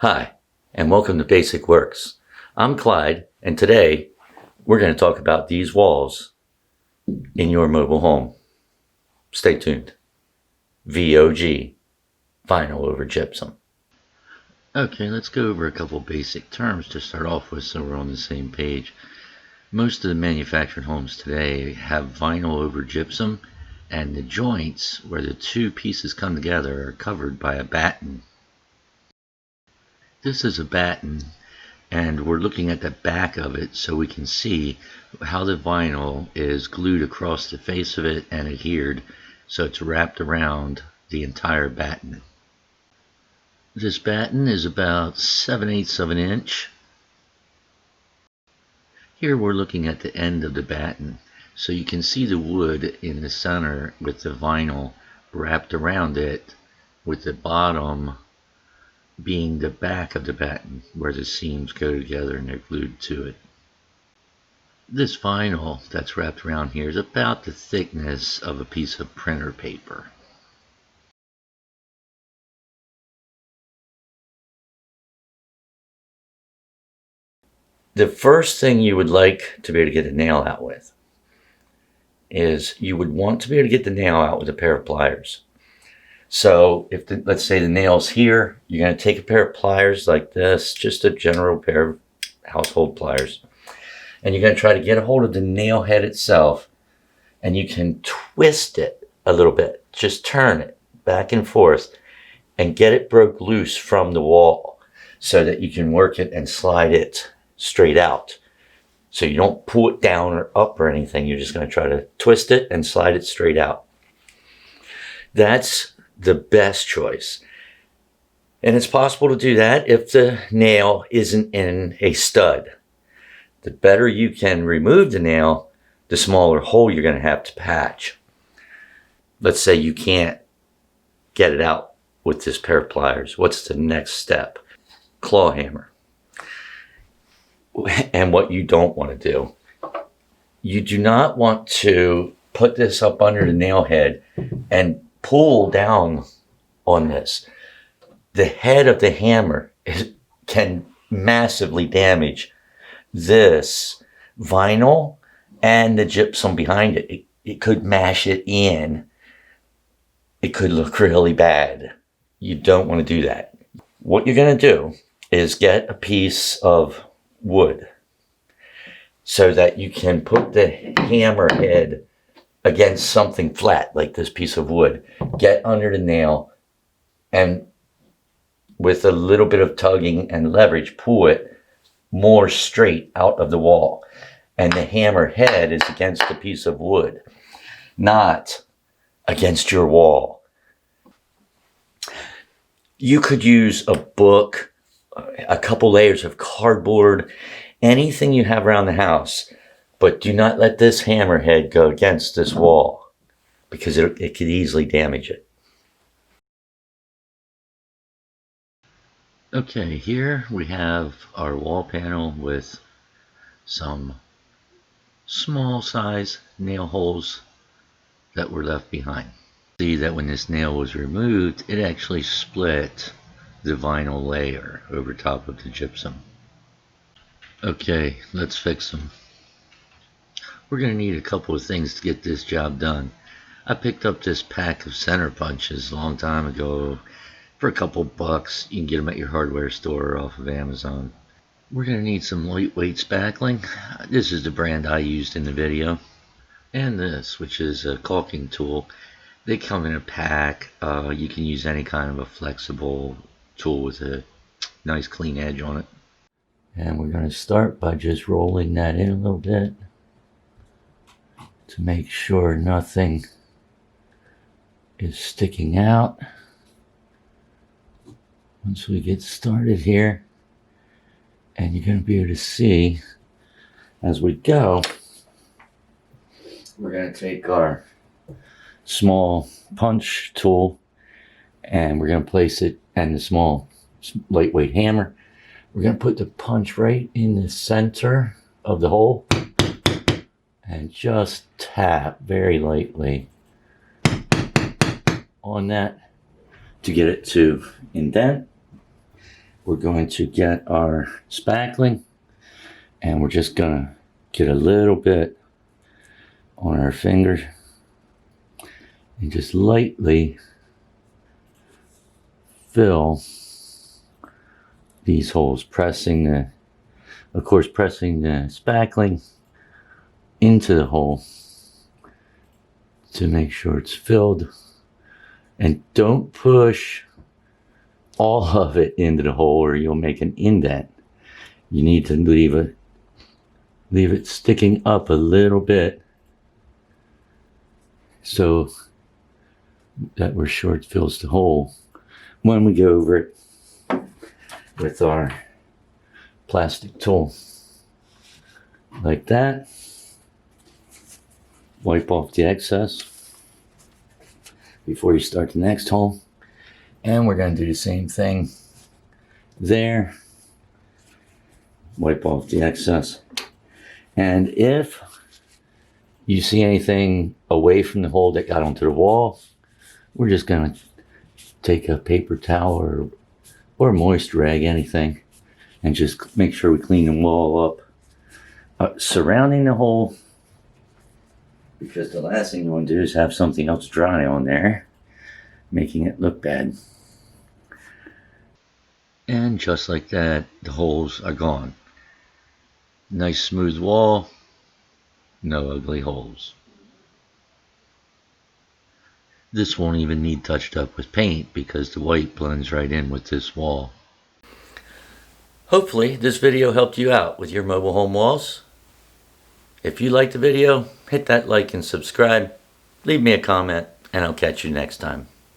Hi, and welcome to Basic Works. I'm Clyde, and today we're going to talk about these walls in your mobile home. Stay tuned. VOG, vinyl over gypsum. Okay, let's go over a couple basic terms to start off with so we're on the same page. Most of the manufactured homes today have vinyl over gypsum, and the joints where the two pieces come together are covered by a batten. This is a batten, and we're looking at the back of it so we can see how the vinyl is glued across the face of it and adhered, so it's wrapped around the entire batten. This batten is about 7/8 of an inch. Here we're looking at the end of the batten, so you can see the wood in the center with the vinyl wrapped around it, with the bottom being the back of the batten where the seams go together and they're glued to it. This vinyl that's wrapped around here is about the thickness of a piece of printer paper. The first thing you would like to be able to get a nail out with is you would want to be able to get the nail out with a pair of pliers. So if let's say the nail's here, you're going to take a pair of pliers like this, just a general pair of household pliers, and you're going to try to get a hold of the nail head itself, and you can twist it a little bit, just turn it back and forth and get it broke loose from the wall so that you can work it and slide it straight out. So you don't pull it down or up or anything, you're just going to try to twist it and slide it straight out. That's the best choice. And it's possible to do that if the nail isn't in a stud. The better you can remove the nail, the smaller hole you're going to have to patch. Let's say you can't get it out with this pair of pliers. What's the next step? Claw hammer. And what you don't want to do, you do not want to put this up under the nail head and pull down on this. The head of the hammer can massively damage this vinyl and the gypsum behind it. It could mash it in. It could look really bad. You don't want to do that. What you're going to do is get a piece of wood so that you can put the hammer head against something flat like this piece of wood. Get under the nail and with a little bit of tugging and leverage pull it more straight out of the wall, and the hammer head is against the piece of wood, not against your wall. You could use a book, a couple layers of cardboard, anything you have around the house, but do not let this hammer head go against this wall because it could easily damage it. Okay, here we have our wall panel with some small size nail holes that were left behind. See that when this nail was removed, it actually split the vinyl layer over top of the gypsum. Okay, let's fix them. We're going to need a couple of things to get this job done. I picked up this pack of center punches a long time ago for a couple bucks. You can get them at your hardware store or off of Amazon. We're going to need some lightweight spackling. This is the brand I used in the video. And this, which is a caulking tool. They come in a pack. You can use any kind of a flexible tool with a nice clean edge on it. And we're going to start by just rolling that in a little bit to make sure nothing is sticking out. Once we get started here, and you're going to be able to see as we go, we're going to take our small punch tool and we're going to place it, and the small lightweight hammer, we're going to put the punch right in the center of the hole and just tap very lightly on that to get it to indent. we're going to get our spackling, and we're just gonna get a little bit on our finger and just lightly fill these holes, pressing the spackling into the hole to make sure it's filled. And don't push all of it into the hole or you'll make an indent. You need to leave it sticking up a little bit so that we're sure it fills the hole. When we go over it with our plastic tool like that, wipe off the excess before you start the next hole. And we're going to do the same thing there. Wipe off the excess. And if you see anything away from the hole that got onto the wall, we're just going to take a paper towel or a moist rag, anything, and just make sure we clean the wall up surrounding the hole, because the last thing you want to do is have something else dry on there, making it look bad. And just like that, the holes are gone. Nice smooth wall, no ugly holes. This won't even need touched up with paint because the white blends right in with this wall. Hopefully this video helped you out with your mobile home walls. If you liked the video, hit that like and subscribe, leave me a comment, and I'll catch you next time.